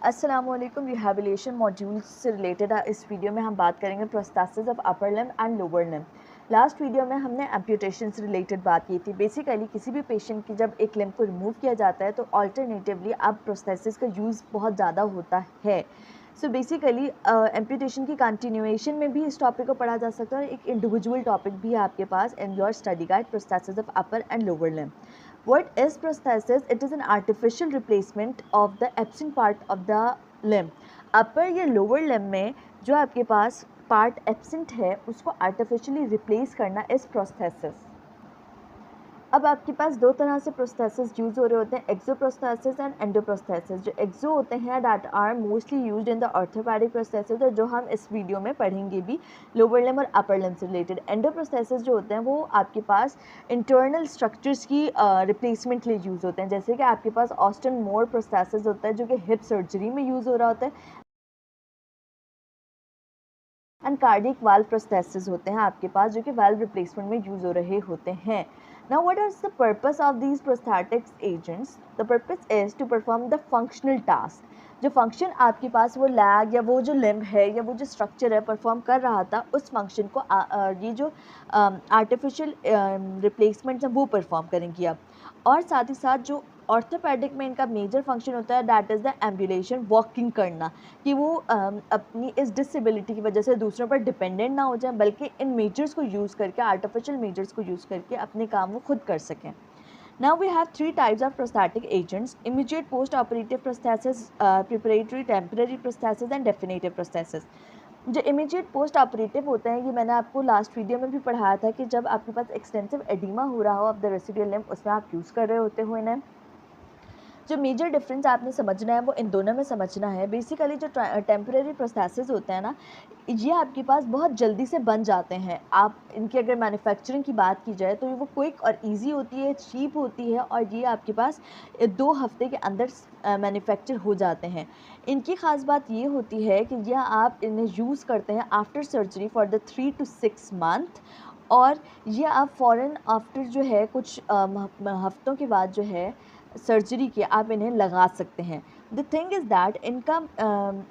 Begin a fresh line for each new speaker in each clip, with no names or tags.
अस्सलामुअलैकुम। Rehabilitation modules से related इस वीडियो में हम बात करेंगे prosthesis of upper limb and lower limb. Last video में हमने एम्पुटेशन से रिलेटेड बात की थी। बेसिकली किसी भी पेशेंट की जब एक लिम्ब को रिमूव किया जाता है तो अल्टरनेटिवली अब प्रोस्थेसिस का यूज़ बहुत ज़्यादा होता है। सो बेसिकली एम्पुटेशन की कंटिन्यूएशन में भी इस टॉपिक को पढ़ा जा सकता है और एक इंडिविजुअल टॉपिक भी है आपके पास in your study guide, prosthesis of upper and lower limb. What is prosthesis? It is an artificial replacement of the absent part of the limb. Upper या lower limb में जो आपके पास पार्ट एब्सेंट है उसको आर्टिफिशियली रिप्लेस करना इस prosthesis. अब आपके पास दो तरह से प्रोस्थेसिस यूज़ हो रहे होते हैं, एक्सोप्रोस्थेसिस एंड एंडोप्रोस्थेसिस। जो एक्सो होते हैं that are mostly used in the orthopedic prosthesis और जो हम इस वीडियो में पढ़ेंगे भी लोअर लिम्ब और अपर लिम्ब से रिलेटेड। एंडोप्रोस्थेसिस जो होते हैं वो आपके पास इंटरनल स्ट्रक्चर्स की रिप्लेसमेंट लिए यूज़ होते हैं। जैसे कि आपके पास ऑस्टन मोर प्रोस्थेसिस होता है जो कि हिप सर्जरी में यूज़ हो रहा होता है, एंड कार्डियक वाल्व प्रोस्थेसिस होते हैं आपके पास जो कि वाल्व रिप्लेसमेंट में यूज़ हो रहे होते हैं। Now what is the purpose of these prosthetics agents? The purpose is to perform the functional task. जो फंक्शन आपके पास वो लैग या वो जो लिम्ब है या वो जो स्ट्रक्चर है परफॉर्म कर रहा था उस फंक्शन को ये जो आर्टिफिशियल रिप्लेसमेंट्स हैं वो परफॉर्म करेंगी अब। और साथ ही साथ जो ऑर्थोपेडिक में इनका मेजर फंक्शन होता है that is the ambulation, walking करना, कि वो अपनी इस डिसेबिलिटी की वजह से दूसरों पर डिपेंडेंट ना हो जाए बल्कि इन मेजर्स को यूज़ करके, आर्टिफिशियल मेजर्स को यूज़ करके अपने काम वो खुद कर सकें। Now we have three types of prosthetic agents: immediate post-operative prosthesis, preparatory temporary prosthesis and definitive prosthesis। जो इमीडिएट पोस्ट ऑपरेटिव होते हैं ये मैंने आपको लास्ट वीडियो में भी पढ़ाया था कि जब आपके पास एक्सटेंसिव एडिमा हो रहा हो ऑफ द रेसिडुअल लिम्ब उसमें आप यूज़ कर रहे होते हो इन्हें। जो मेजर डिफरेंस आपने समझना है वो इन दोनों में समझना है। बेसिकली जो टेम्परेरी प्रोस्थेसिस होते हैं ना ये आपके पास बहुत जल्दी से बन जाते हैं। आप इनकी अगर मैन्युफैक्चरिंग की बात की जाए तो वो क्विक और इजी होती है, चीप होती है और ये आपके पास 2 हफ्ते के अंदर मैन्युफैक्चर हो जाते हैं। इनकी ख़ास बात ये होती है कि यह आप इन्हें यूज़ करते हैं after surgery for the 3 to 6 month और ये आप फ़ौरन आफ्टर जो है कुछ हफ्तों के बाद जो है सर्जरी के आप इन्हें लगा सकते हैं। द थिंग इज़ दैट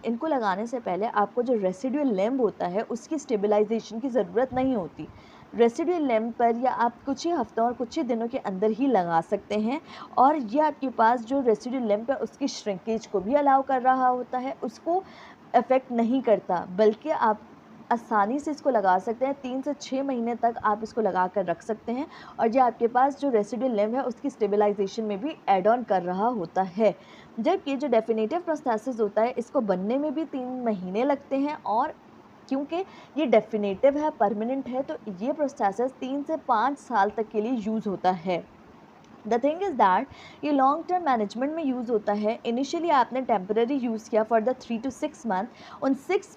इनको लगाने से पहले आपको जो रेसिडुअल लिम्ब होता है उसकी स्टेबलाइजेशन की ज़रूरत नहीं होती। रेसिडुअल लिम्ब पर या आप कुछ ही हफ्तों और कुछ ही दिनों के अंदर ही लगा सकते हैं और ये आपके पास जो रेसिडुअल लिम्ब है उसकी श्रिंकेज को भी अलाउ कर रहा होता है, उसको अफेक्ट नहीं करता बल्कि आप आसानी से इसको लगा सकते हैं। 3 से 6 महीने तक आप इसको लगा कर रख सकते हैं और ये आपके पास जो रेसिडुअल लिम्ब है उसकी स्टेबलाइजेशन में भी ऐड ऑन कर रहा होता है। जबकि जो डेफिनेटिव प्रोस्थेसिस होता है इसको बनने में भी 3 महीने लगते हैं और क्योंकि ये डेफिनेटिव है, परमानेंट है, तो ये प्रोस्थेसिस 3 से 5 साल तक के लिए यूज़ होता है। द थिंग इज़ दैट ये लॉन्ग टर्म मैनेजमेंट में यूज़ होता है। इनिशियली आपने टेम्पररी यूज़ किया फॉर द 3 to 6 मंथ, उन 6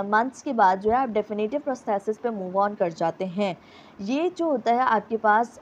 मंथ्स के बाद जो है आप डेफिनेटिव प्रोस्थेसिस पे मूव ऑन कर जाते हैं। ये जो होता है आपके पास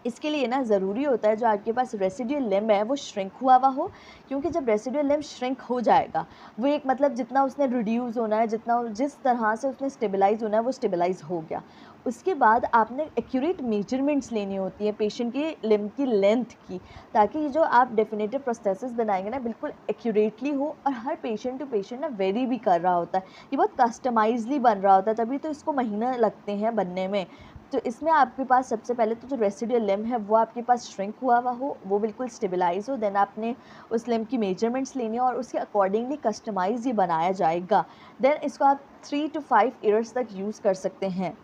इसके लिए ना ज़रूरी होता है जो आपके पास रेसिडुअल लिम्ब है वो श्रिंक हुआ हुआ हो, क्योंकि जब रेसिडुअल लिम्ब श्रिंक हो जाएगा वो एक मतलब जितना उसने रिड्यूस होना है, जितना जिस तरह से उसने स्टेबलाइज होना है वो स्टेबलाइज हो गया। उसके बाद आपने एक्यूरेट मेजरमेंट्स लेनी होती हैं पेशेंट की लिम्ब की लेंथ की, ताकि ये जो आप डेफिनेटिव प्रोस्थेसिस बनाएंगे ना बिल्कुल एक्यूरेटली हो और हर पेशेंट टू पेशेंट ना वेरी भी कर रहा होता है। ये बहुत कस्टमाइजली बन रहा होता है, तभी तो इसको महीना लगते हैं बनने में। तो इसमें आपके पास सबसे पहले तो जो रेसिडुअल लिम्ब है वो आपके पास श्रिंक हुआ हुआ हो, वो बिल्कुल स्टेबलाइज हो, देन आपने उस लिम्ब की मेजरमेंट्स लेनी है और उसके अकॉर्डिंगली कस्टमाइज ये बनाया जाएगा। देन इसको आप 3 to 5 ईयर्स तक यूज़ कर सकते हैं।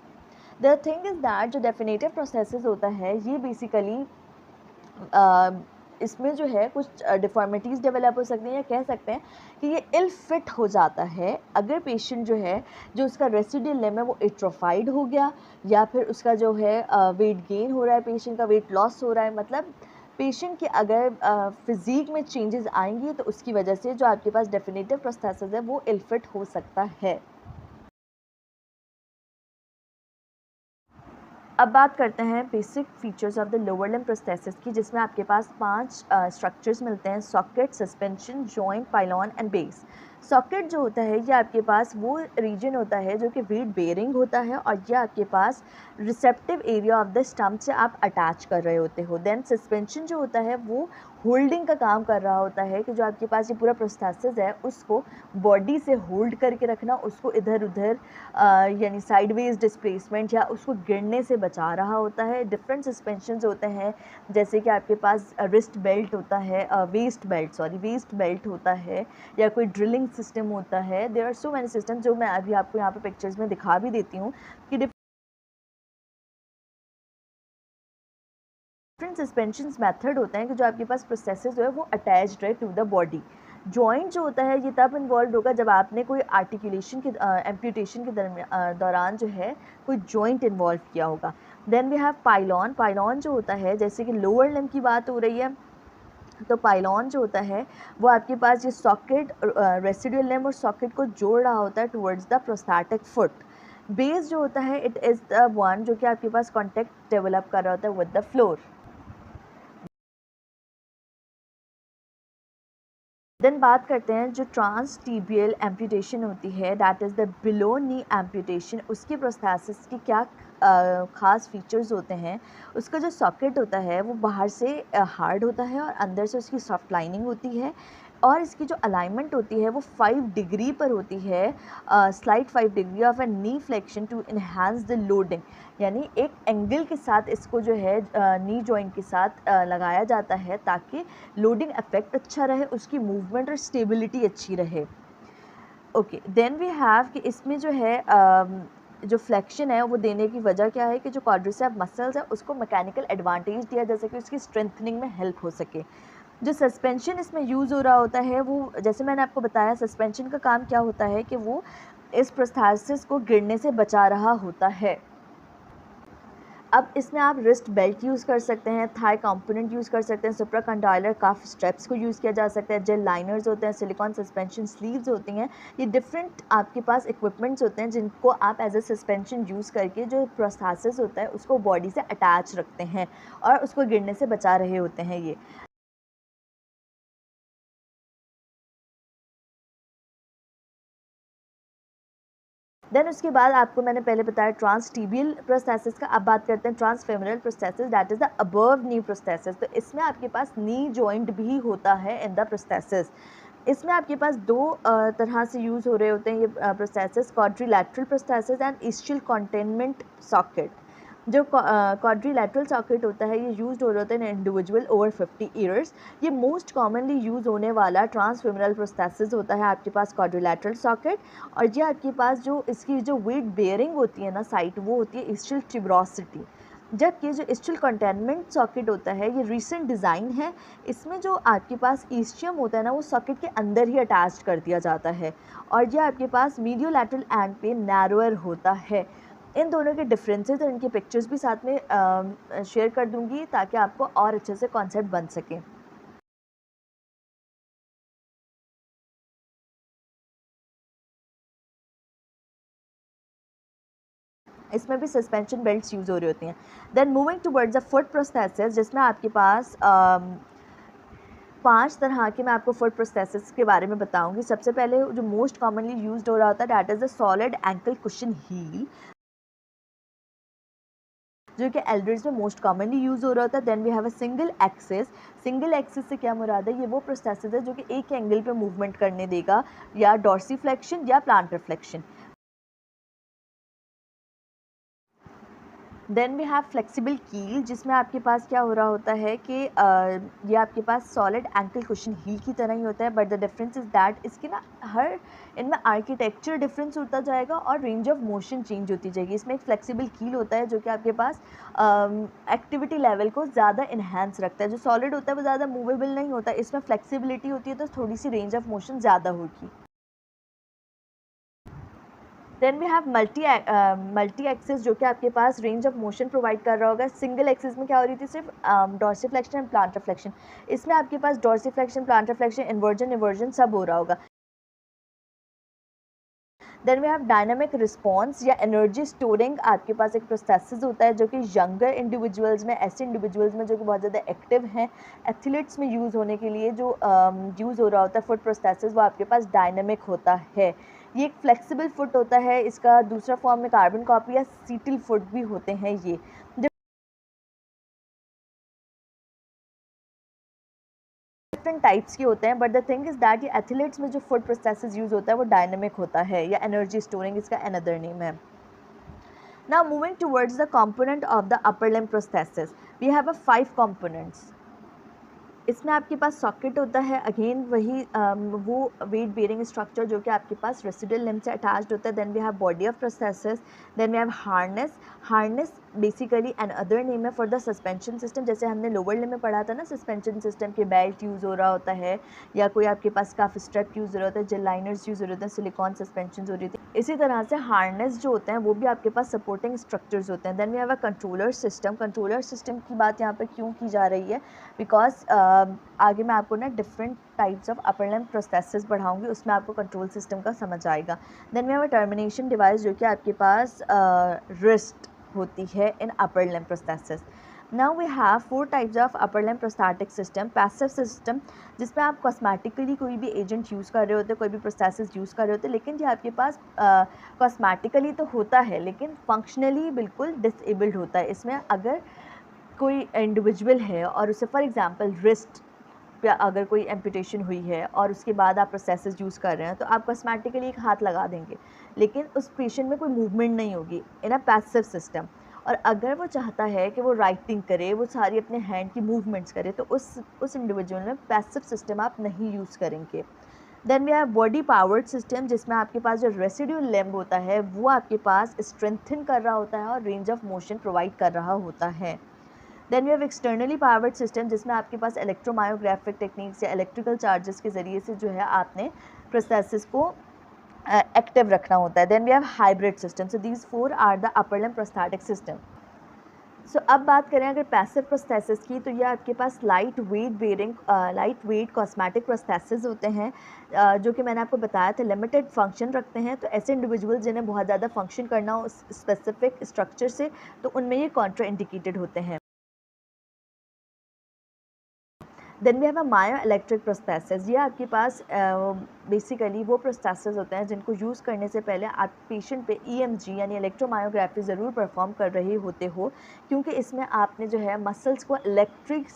द थिंग इज़ दैट जो डेफिनेटिव प्रोसेसेस होता है ये बेसिकली इसमें जो है कुछ डिफ़ॉर्मिटीज़ डेवलप हो सकती हैं या कह सकते हैं कि ये इल फिट हो जाता है अगर पेशेंट जो है जो उसका रेसिडुअल लिम्ब है वो एट्रोफाइड हो गया या फिर उसका जो है वेट गेन हो रहा है, पेशेंट का वेट लॉस हो रहा है, मतलब पेशेंट की अगर फिज़ीक में चेंजेस आएंगी तो उसकी वजह से जो आपके पास डेफिनेटिव प्रोस्थेसिस है वो इल फिट हो सकता है। अब बात करते हैं basic features of the lower limb prosthesis की, जिसमें आपके पास 5 स्ट्रक्चर्स मिलते हैं: socket, suspension, joint, pylon and base. Socket जो होता है ये आपके पास वो रीजन होता है जो कि वेट बेयरिंग होता है और ये आपके पास receptive area of the stump से आप अटैच कर रहे होते हो। देन सस्पेंशन जो होता है वो होल्डिंग का काम कर रहा होता है कि जो आपके पास ये पूरा प्रोस्थेसिस है उसको बॉडी से होल्ड करके रखना, उसको इधर-उधर यानी साइडवेज डिस्प्लेसमेंट या उसको गिरने से बचा रहा होता है। डिफरेंट सस्पेंशंस होते हैं, जैसे कि आपके पास रिस्ट बेल्ट होता है, वेस्ट बेल्ट होता है, या कोई ड्रिलिंग सिस्टम होता है। There are so many system जो मैं अभी आपको यहाँ पे पिक्चर्स में दिखा भी देती हूँ कि डिफरेंट सस्पेंशंस मेथड होते हैं कि जो आपके पास प्रोसेसेस जो है वो अटैच्ड है टू द बॉडी। जॉइंट जो होता है ये तब इन्वॉल्व होगा जब आपने कोई आर्टिकुलेशन के एम्पुटेशन के दौरान जो है कोई जॉइंट इन्वॉल्व किया होगा। Then we have pylon. Pylon जो होता है, जैसे कि लोअर लिम्ब की बात हो रही है, तो पाइलॉन जो होता है वो आपके पास ये सॉकेट रेसिडुअल लिम्ब और सॉकेट को जोड़ रहा होता है towards the prosthetic foot. Base जो होता है इट इज़ द वन जो कि आपके पास कॉन्टेक्ट डेवलप कर रहा होता है विद द फ्लोर। देन बात करते हैं जो ट्रांसटीबियल एम्पुटेशन होती है, that is the below knee amputation. उसकी प्रोस्थेसिस की क्या ख़ास फीचर्स होते हैं। उसका जो सॉकेट होता है वो बाहर से हार्ड होता है और अंदर से उसकी सॉफ्ट लाइनिंग होती है, और इसकी जो अलाइनमेंट होती है वो 5 डिग्री पर होती है, slide 5 degree of a knee flexion to enhance the loading. यानी एक एंगल के साथ इसको जो है नी जॉइंट के साथ लगाया जाता है ताकि लोडिंग इफेक्ट अच्छा रहे, उसकी मूवमेंट और स्टेबिलिटी अच्छी रहे। ओके, देन वी हैव कि इसमें जो है जो फ्लेक्शन है वो देने की वजह क्या है कि जो क्वाड्रिसेप मसल्स है उसको मैकेनिकल एडवांटेज दिया जा सके, उसकी स्ट्रेंथनिंग में हेल्प हो सके। जो सस्पेंशन इसमें यूज़ हो रहा होता है वो, जैसे मैंने आपको बताया, सस्पेंशन का काम क्या होता है कि वो इस प्रोस्थेसिस को गिरने से बचा रहा होता है। अब इसमें आप रिस्ट बेल्ट यूज़ कर सकते हैं, थाई कंपोनेंट यूज़ कर सकते हैं, सुप्राकंडाइलर काफ स्ट्रेप्स को यूज़ किया जा सकता है, जेल लाइनर्स होते हैं, सिलिकॉन सस्पेंशन स्लीव्स होती हैं। ये डिफरेंट आपके पास इक्विपमेंट्स होते हैं जिनको आप एज ए सस्पेंशन यूज़ करके जो प्रोस्थेसिस होता है उसको बॉडी से अटैच रखते हैं और उसको गिरने से बचा रहे होते हैं ये। देन उसके बाद आपको मैंने पहले बताया ट्रांसटीबियल प्रोस्थेसिस का। अब बात करते हैं transfemoral prosthesis, that is the above knee prosthesis. तो इसमें आपके पास नी जॉइंट भी होता है इन द प्रोस्थेसिस। इसमें आपके पास दो तरह से यूज़ हो रहे होते हैं ये prosthesis, quadrilateral prosthesis and ischial containment socket. जो क्वाड्रिलैटरल सॉकेट होता है ये यूज़ हो रहे होते हैं इंडिविजुअल ओवर 50 ईयर्स। ये मोस्ट कॉमनली यूज़ होने वाला ट्रांसफेमरल प्रोस्थेसिस होता है आपके पास क्वाड्रिलैटरल सॉकेट। और ये आपके पास जो इसकी जो वेट बेयरिंग होती है ना साइट, वो होती है इस्चियल ट्यूबरोसिटी। जबकि जो इस्चियल कंटेनमेंट सॉकेट होता है ये रीसेंट डिज़ाइन है। इसमें जो आपके पास ईस्चियम होता है ना वो सॉकेट के अंदर ही अटैच कर दिया जाता है, और ये आपके पास मीडियोलैटरल एंड पे नैरोअर होता है। इन दोनों के डिफरेंसेस और इनके पिक्चर्स भी साथ में शेयर कर दूंगी ताकि आपको और अच्छे से कॉन्सेप्ट बन सके। इसमें भी सस्पेंशन बेल्ट्स यूज़ हो रही होती हैं। Then moving towards the foot prosthesis, जिसमें आपके पास 5 तरह के मैं आपको फुट प्रोस्थेसिस के बारे में बताऊंगी। सबसे पहले जो मोस्ट कॉमनली यूज्ड हो रहा होता है that is the solid ankle cushion heel, जो कि एल्डर्स में मोस्ट कॉमनली यूज़ हो रहा होता है। Then we have a single axis. Single axis से क्या मुराद है, ये वो प्रोस्थेसिस है जो कि एक एंगल पे मूवमेंट करने देगा, या डॉर्सीफ्लेक्शन या plantar flexion. Then we have flexible keel, जिसमें आपके पास क्या हो रहा होता है कि ये आपके पास सॉलिड एंकल कुशन हील की तरह ही होता है, but the difference is that इसके ना हर इनमें आर्किटेक्चर डिफरेंस होता जाएगा और रेंज ऑफ मोशन चेंज होती जाएगी। इसमें एक फ्लेक्सिबल कील होता है जो कि आपके पास एक्टिविटी लेवल को ज़्यादा इन्हेंस रखता है। जो सॉलिड होता है वो ज़्यादा मूवेबल नहीं होता, इसमें फ्लेक्सिबिलिटी होती है तो थोड़ी सी रेंज ऑफ मोशन ज़्यादा होगी। Then we have multi axis, जो कि आपके पास रेंज ऑफ मोशन प्रोवाइड कर रहा होगा। सिंगल एक्सिस में क्या हो रही थी, सिर्फ डॉर्सीफ्लेक्शन एंड प्लांटर फ्लेक्शन। इसमें आपके पास dorsiflexion, plantar flexion, inversion eversion सब हो रहा होगा। Then we have dynamic response या एनर्जी स्टोरिंग। आपके पास एक प्रोस्थेसिस होता है जो कि यंगर इंडिविजुअल्स में, ऐसे इंडिविजुअल्स में जो कि बहुत ज़्यादा एक्टिव हैं, एथलीट्स में यूज़ होने के लिए जो यूज़ हो रहा होता है फुट प्रोस्थेसिस, वो आपके पास डायनामिक होता है। ये एक फ्लेक्सिबल फुट होता है, इसका दूसरा फॉर्म में कार्बन कॉपी या सीटिल फुट भी होते हैं ये। डिफरेंट टाइप्स के होते हैं, but the thing is that ये एथलीट्स में जो फुट प्रोसेसेस यूज़ होता है वो डायनेमिक होता है, या एनर्जी स्टोरिंग इसका अनदर नेम है. Now moving towards the component of the upper limb prosthesis, we have a 5 components. इसमें आपके पास सॉकेट होता है, अगेन वही वो वेट बेयरिंग स्ट्रक्चर जो कि आपके पास रेसिडुअल लिम्ब से अटैच्ड होता है. Then we have body of processes, then we have harness. Harness basically another name है फॉर द सस्पेंशन सिस्टम. जैसे हमने लोअर लिम्ब में पढ़ा था ना, सस्पेंशन सिस्टम के बेल्ट यूज़ हो रहा होता है, या कोई आपके पास काफ स्ट्रप यूज़ हो रहा होता है, जेल लाइनर्स यूज़ हो रहे होते हैं, सिलिकॉन सस्पेंशन हो रही थी. इसी तरह से हार्नेस जो होते हैं वो भी आपके पास सपोर्टिंग स्ट्रक्चर्स होते हैं. Then we have a controller system. Controller system की बात यहाँ पर क्यों की जा रही है, बिकॉज आगे मैं आपको ना different types of upper limb prosthesis बढ़ाऊंगी, उसमें आपको कंट्रोल सिस्टम का समझ आएगा. Then we have a termination device जो कि आपके पास रिस्ट होती है in upper limb prosthesis. Now we have 4 types of upper limb prosthetic system. Passive system, जिसमें आप कॉस्मेटिकली कोई भी एजेंट यूज़ कर रहे होते हैं, कोई भी प्रोस्थेसिस यूज़ कर रहे होते हैं, लेकिन ये आपके पास कॉस्मेटिकली तो होता है लेकिन फंक्शनली बिल्कुल डिसेबल्ड होता है. इसमें अगर कोई इंडिविजुअल है और उसे फॉर एग्जांपल रिस्ट पे अगर कोई एम्पुटेशन हुई है और उसके बाद आप प्रोसेसेस यूज़ कर रहे हैं, तो आप कॉस्मेटिकली एक हाथ लगा देंगे, लेकिन उस पेशेंट में कोई मूवमेंट नहीं होगी इन अ पैसिव सिस्टम. और अगर वो चाहता है कि वो राइटिंग करे, वो सारी अपने हैंड की मूवमेंट्स करे, तो उस इंडिविजुअल में पैसिव सिस्टम आप नहीं यूज़ करेंगे. Then we have body powered system, जिसमें आपके पास जो रेसिड्यूल लिम्ब होता है वो आपके पास स्ट्रेंथन कर रहा होता है और रेंज ऑफ मोशन प्रोवाइड कर रहा होता है. Then we have externally powered system, जिसमें आपके पास इलेक्ट्रोमायोग्राफिक टेक्निक्स या इलेक्ट्रिकल चार्जेस के ज़रिए से जो है आपने प्रोसेसेस को एक्टिव रखना होता है. Then we have hybrid system. So these 4 are the upper limb prosthetic system. So अब बात करें अगर पैसिव प्रोस्थेसिस की, तो ये आपके पास light weight bearing light weight cosmetic prosthesis होते हैं, जो कि मैंने आपको बताया था लिमिटेड फंक्शन रखते हैं. तो ऐसे इंडिविजुअल जिन्हें बहुत ज़्यादा फंक्शन करना हो स्पेसिफिक स्ट्रक्चर से, तो उनमें ये कॉन्ट्रा इंडिकेटेड होते हैं. Then we have a myoelectric prosthesis. ये आपके पास बेसिकली वो प्रोस्थेसिस होते हैं जिनको यूज़ करने से पहले आप पेशेंट पे ईएमजी यानी इलेक्ट्रोमायोग्राफी ज़रूर परफॉर्म कर रहे होते हो, क्योंकि इसमें आपने जो है मसल्स को इलेक्ट्रिक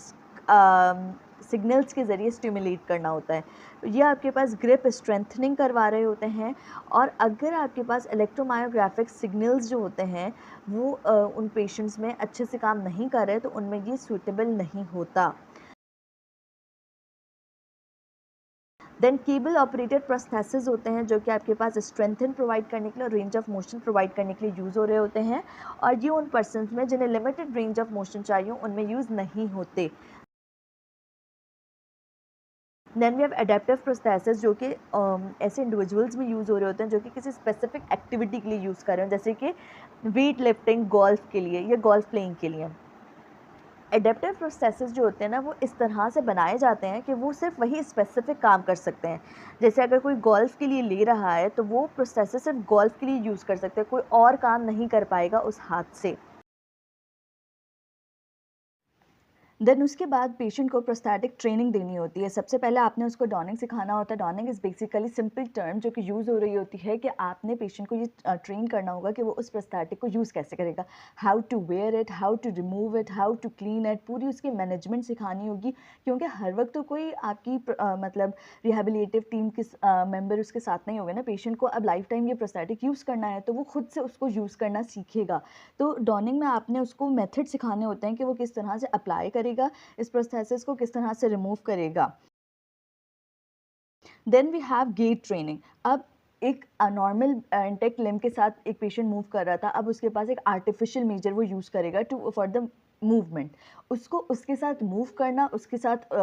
सिग्नल्स के ज़रिए स्टिमुलेट करना होता है. ये आपके पास ग्रिप स्ट्रेंथनिंग करवा रहे होते हैं, और अगर आपके पास इलेक्ट्रोमायोग्राफिक सिग्नल्स जो होते हैं वो उन पेशेंट्स में अच्छे से काम नहीं कर रहे, तो उनमें ये सूटेबल नहीं होता. देन केबल ऑपरेटेड प्रोस्थेसिस होते हैं, जो कि आपके पास स्ट्रेंथन प्रोवाइड करने के लिए और रेंज ऑफ मोशन प्रोवाइड करने के लिए यूज़ हो रहे होते हैं, और ये उन पर्सनस में जिन्हें लिमिटेड रेंज ऑफ मोशन चाहिए उनमें यूज़ नहीं होते. Then we have adaptive prosthesis, जो कि ऐसे इंडिविजुअल्स में यूज़ हो रहे होते हैं जो कि किसी स्पेसिफिक एक्टिविटी के लिए यूज़ कर रहे हैं, जैसे कि वेट लिफ्टिंग, गोल्फ के लिए या गोल्फ प्लेइंग के लिए. एडेप्टिव प्रोसेसेस जो होते हैं ना, वो इस तरह से बनाए जाते हैं कि वो सिर्फ वही स्पेसिफिक काम कर सकते हैं. जैसे अगर कोई गोल्फ़ के लिए ले रहा है, तो वो प्रोसेसेस सिर्फ गोल्फ़ के लिए यूज़ कर सकते हैं, कोई और काम नहीं कर पाएगा उस हाथ से. देन उसके बाद पेशेंट को प्रोस्थेटिक ट्रेनिंग देनी होती है. सबसे पहले आपने उसको डॉनिंग सिखाना होता है. Dawning is basically simple term जो कि यूज़ हो रही होती है कि आपने पेशेंट को ये ट्रेन करना होगा कि वो उस प्रोस्थेटिक को यूज़ कैसे करेगा, how to wear it, how to remove it, how to clean it, पूरी उसकी मैनेजमेंट सिखानी होगी, क्योंकि हर वक्त तो कोई आपकी मतलब रिहेबिलिटेटिव टीम के मेंबर उसके साथ नहीं होगा ना. पेशेंट को अब लाइफ टाइम ये प्रोस्थेटिक यूज़ करना है, तो वो खुद से उसको यूज़ करना सीखेगा. तो डॉनिंग में आपने उसको मेथड सिखाने होते हैं कि वो किस तरह से अप्लाई करेगा, इस प्रोस्थेसिस को किस तरह से रिमूव करेगा. Then we have gait training. अब एक नॉर्मल इंटेक्ट लिम्ब के साथ एक पेशेंट मूव कर रहा था, अब उसके पास एक आर्टिफिशियल मेजर वो यूज़ करेगा टू फॉर द मूवमेंट. उसको उसके साथ मूव करना, उसके साथ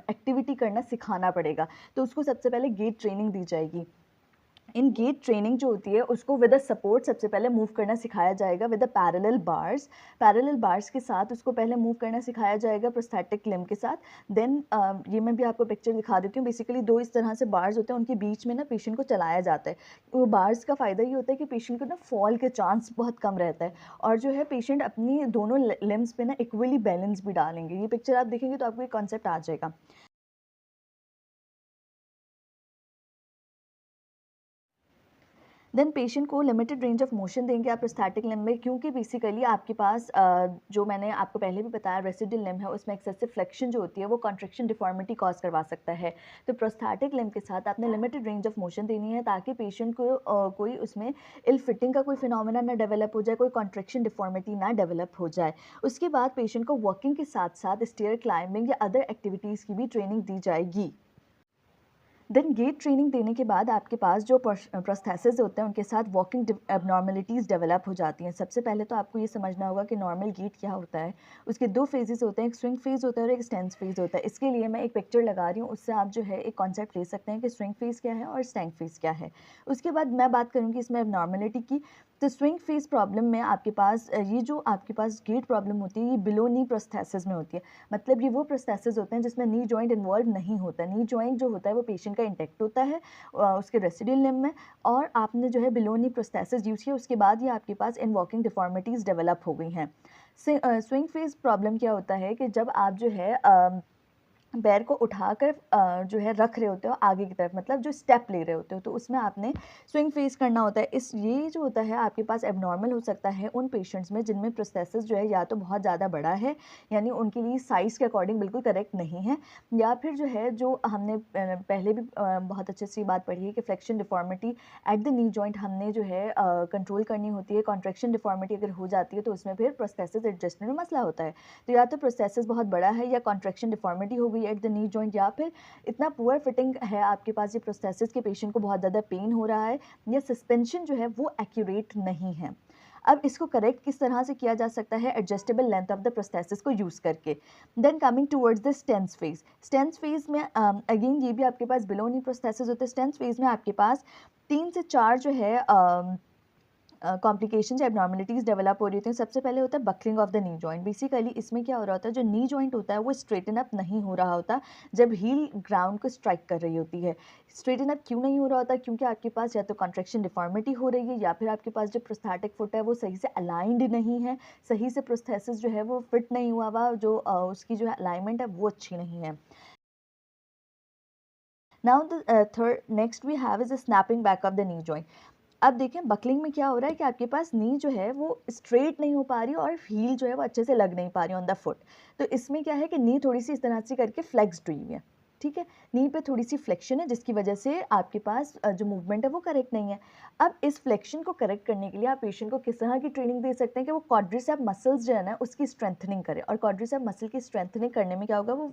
एक्टिविटी करना सिखाना पड़ेगा. तो उसको सबसे पहले गेट ट्रेनिंग दी जाएगी. इन गेट ट्रेनिंग जो होती है उसको विद अ सपोर्ट सबसे पहले मूव करना सिखाया जाएगा with a parallel bars. Parallel bars के साथ उसको पहले मूव करना सिखाया जाएगा प्रोस्थेटिक लिम्ब के साथ. देन ये मैं भी आपको पिक्चर दिखा देती हूँ. बेसिकली 2 इस तरह से बार्स होते हैं, उनके बीच में ना पेशेंट को चलाया जाता है. वो बार्स का फ़ायदा ये होता है कि पेशेंट को ना फॉल के चांस बहुत कम रहता है, और जो है पेशेंट अपनी दोनों लिम्ब्स पे ना इक्वली बैलेंस भी डालेंगे. ये पिक्चर आप देखेंगे तो आपको ये कॉन्सेप्ट आ जाएगा. देन पेशेंट को लिमिटेड रेंज ऑफ मोशन देंगे आप प्रोस्थेटिक लिम्ब में, क्योंकि बेसिकली आपके पास जो मैंने आपको पहले भी बताया रेसिडुअल लिम्ब है, उसमें एक्सेसिव फ्लेक्शन जो होती है वो कॉन्ट्रैक्शन डिफॉर्मिटी कॉज करवा सकता है। तो प्रोस्थेटिक लिम्ब के साथ आपने लिमिटेड रेंज ऑफ मोशन देनी है, ताकि पेशेंट को कोई उसमें इल फिटिंग का कोई फिनोमेना ना डेवलप हो जाए, कोई कॉन्ट्रैक्शन डिफॉर्मिटी ना डेवलप हो जाए। उसके बाद पेशेंट को वॉकिंग के साथ साथ स्टेयर क्लाइंबिंग या अदर एक्टिविटीज़ की भी ट्रेनिंग दी जाएगी। देन गेट ट्रेनिंग देने के बाद आपके पास जो प्रोस्थेसिस होते हैं उनके साथ वॉकिंग एबनॉर्मलिटीज़ डेवलप हो जाती हैं। सबसे पहले तो आपको ये समझना होगा कि नॉर्मल गेट क्या होता है। उसके दो फेजेस होते हैं, एक स्विंग फेज़ होता है और एक स्टैंड फेज़ होता है। इसके लिए मैं एक पिक्चर लगा रही हूँ, उससे आप जो है एक कॉन्सेप्ट ले सकते हैं कि स्विंग फेज़ क्या है और स्टैंड फेज़ क्या है। उसके बाद मैं बात करूँगी इसमें एबनॉर्मलिटी की। तो स्विंग फेज़ प्रॉब्लम में आपके पास ये जो आपके पास गेट प्रॉब्लम होती है, ये बिलो नी प्रोस्थेसिस में होती है। मतलब ये वो प्रोस्थेसिस होते हैं जिसमें नी जॉइंट इन्वॉल्व नहीं होता। नी जॉइंट जो होता है वो पेशेंट का इंटैक्ट होता है उसके रेसिडुअल लिम्ब में, और आपने जो है बिलो नी प्रोस्थेसिस यूज़ किया, उसके बाद ये आपके पास इन वॉकिंग डिफॉर्मिटीज़ डेवलप हो गई हैं। स्विंग फेज़ प्रॉब्लम क्या होता है कि जब आप जो है पैर को उठाकर जो है रख रहे होते हो आगे की तरफ, मतलब जो स्टेप ले रहे होते हो, तो उसमें आपने स्विंग फेस करना होता है। इस ये जो होता है आपके पास एबनॉर्मल हो सकता है उन पेशेंट्स में जिनमें प्रोस्थेसिस जो है या तो बहुत ज़्यादा बड़ा है, यानी उनके लिए साइज़ के अकॉर्डिंग बिल्कुल करेक्ट नहीं है, या फिर जो है जो हमने पहले भी बहुत अच्छे से बात पढ़ी है कि flexion deformity at the knee joint हमने जो है कंट्रोल करनी होती है। कॉन्ट्रैक्शन डिफॉर्मिटी अगर हो जाती है तो उसमें फिर प्रोस्थेसिस एडजस्टमेंट में मसला होता है। तो या तो प्रोस्थेसिस बहुत बड़ा है, या कॉन्ट्रैक्शन डिफॉर्मिटी हो गई एट द नी जॉइंट, या फिर इतना पुअर फिटिंग है आपके पास ये प्रोस्थेसिस के पेशेंट को बहुत ज़्यादा पेन हो रहा है, या सस्पेंशन जो है वो एक्यूरेट नहीं है। अब इसको करेक्ट किस तरह से किया जा सकता है? Adjustable length of the prosthesis को यूज़ करके। Then coming towards the stance phase. Stance phase में अगेन ये भी आपके पास बिलो नी प्रोस्थेसिस होते हैं। स्टेंस फेज में आपके पास 3 से 4 जो है कॉम्प्लिकेशंस या एबनॉर्मलिटीज़ डेवलप हो रही थी। सबसे पहले होता है buckling of the knee joint. Basically इसमें क्या हो रहा होता है, जो नी जॉइंट होता है वो स्ट्रेटन अप नहीं हो रहा होता जब हील ग्राउंड को स्ट्राइक कर रही होती है। स्ट्रेटन अप क्यों नहीं हो रहा होता? क्योंकि आपके पास या तो कॉन्ट्रैक्शन डिफॉर्मिटी हो रही है, या फिर आपके पास जो प्रोस्थेटिक फुट है वो सही से अलाइंड नहीं है, सही से प्रोस्थेसिस जो है वो फिट नहीं हुआ हुआ, जो उसकी जो अलाइनमेंट है वो अच्छी नहीं है। Now the third next we have is snapping back of the knee joint. अब देखें बकलिंग में क्या हो रहा है कि आपके पास नी जो है वो स्ट्रेट नहीं हो पा रही और हील जो है वो अच्छे से लग नहीं पा रही ऑन द फुट। तो इसमें क्या है कि नी थोड़ी सी इस तरह से करके फ्लेक्स्ड हुई है, ठीक है। नी पे थोड़ी सी फ्लेक्शन है जिसकी वजह से आपके पास जो मूवमेंट है वो करेक्ट नहीं है। अब इस फ्लेक्शन को करेक्ट करने के लिए आप पेशेंट को किस तरह की ट्रेनिंग दे सकते हैं कि वो क्वाड्रिसेप मसल्स जो है ना उसकी स्ट्रेंथनिंग करे, और क्वाड्रिसेप मसल की स्ट्रेंथनिंग करने में क्या होगा, वो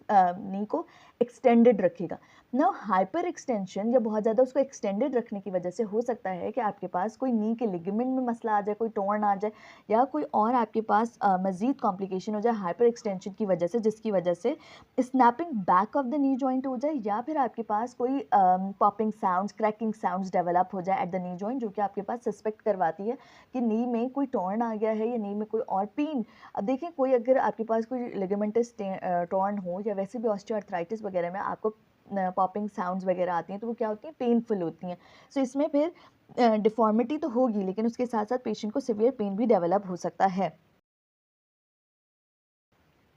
नी को एक्सटेंडेड रखेगा ना। हाइपर एक्सटेंशन या बहुत ज़्यादा उसको एक्सटेंडेड रखने की वजह से हो सकता है कि आपके पास कोई नी के लिगामेंट में मसला आ जाए, कोई टॉर्न आ जाए, या कोई और आपके पास मज़ीद कॉम्प्लिकेशन हो जाए हाइपर एक्सटेंशन की वजह से, जिसकी वजह से snapping back of the knee joint हो जाए, या फिर आपके पास कोई popping sounds, cracking sounds develop हो जाए एट द नी जॉइंट, जो कि आपके पास सस्पेक्ट करवाती है कि नी में कोई टॉर्न आ गया है या नी में कोई और पेन। अब देखिए कोई अगर आपके पास कोई लिगामेंटस टॉर्न हो, या वैसे भी ऑस्टियोआर्थराइटिस वगैरह में आपको पॉपिंग साउंड्स वगैरह आती हैं, तो वो क्या होती हैं, पेनफुल होती हैं। सो इसमें फिर डिफॉर्मिटी तो होगी, लेकिन उसके साथ साथ पेशेंट को सिवियर पेन भी डेवलप हो सकता है।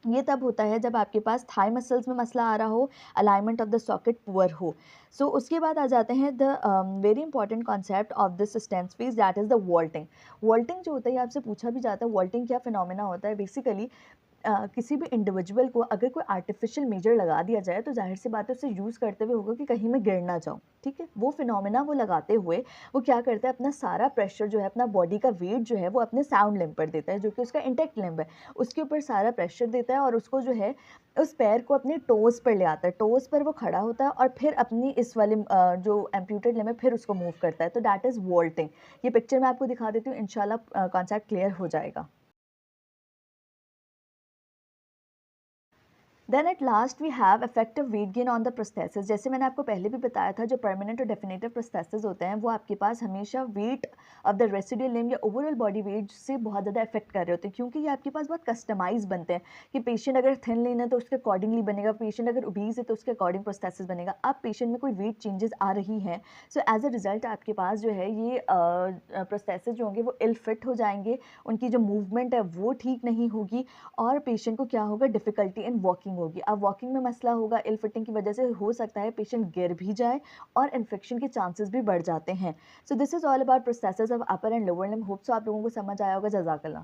ये तब होता है जब आपके पास थाई मसल्स में मसला आ रहा हो, alignment of the socket poor हो। सो उसके बाद आ जाते हैं the very important concept of this stance phase, that is the vaulting. Vaulting जो होता है आपसे पूछा भी जाता है वॉल्टिंग क्या फिनोमेना होता है। बेसिकली किसी भी इंडिविजुअल को अगर कोई आर्टिफिशियल मेजर लगा दिया जाए, तो जाहिर सी बात है उसे यूज़ करते हुए होगा कि कहीं मैं गिर ना जाऊँ, ठीक है। वो फिनोमेना वो लगाते हुए वो क्या करता है, अपना सारा प्रेशर जो है, अपना बॉडी का वेट जो है वो अपने साउंड लिम्ब पर देता है, जो कि उसका इंटेक्ट लिम्ब है, उसके ऊपर सारा प्रेशर देता है, और उसको जो है उस पैर को अपने टोज़ पर ले आता है। टोज़ पर वो खड़ा होता है और फिर अपनी इस वाले जो एम्प्यूटेड लिम्ब है फिर उसको मूव करता है। तो दैट इज़ वॉल्टिंग। ये पिक्चर मैं आपको दिखा देती हूँ, इंशाल्लाह कॉन्सेप्ट क्लियर हो जाएगा। Then at last we have effective weight gain on the prosthesis. जैसे मैंने आपको पहले भी बताया था, जो परमानेंट और डेफिनेटिव प्रोस्थेसिस होते हैं वो आपके पास हमेशा weight of the residual limb या ओवरऑल बॉडी वेट से बहुत ज़्यादा इफेक्ट कर रहे होते हैं, क्योंकि ये आपके पास बहुत कस्टमाइज बनते हैं कि पेशेंट अगर थिन लेन है तो उसके अकॉर्डिंगली बनेगा, पेशेंट अगर ओबीज है तो उसके अकॉर्डिंग प्रोस्थेसिस बनेगा। अब पेशेंट में कोई वेट चेंजेस आ रही हैं, सो एज अ रिजल्ट आपके पास जो है ये प्रोस्थेसिस जो होंगे वो इल फिट हो जाएंगे, उनकी जो मूवमेंट है वो ठीक नहीं होगी, और पेशेंट को क्या होगा, डिफ़िकल्टी इन वॉकिंग होगी, अब वॉकिंग में मसला होगा, इल फिटिंग की वजह से हो सकता है पेशेंट गिर भी जाए और इन्फेक्शन के चांसेस भी बढ़ जाते हैं। So this is all about prosthesis of upper and lower limb. Hope so आप लोगों को समझ आया होगा। जज़ाकल्लाह।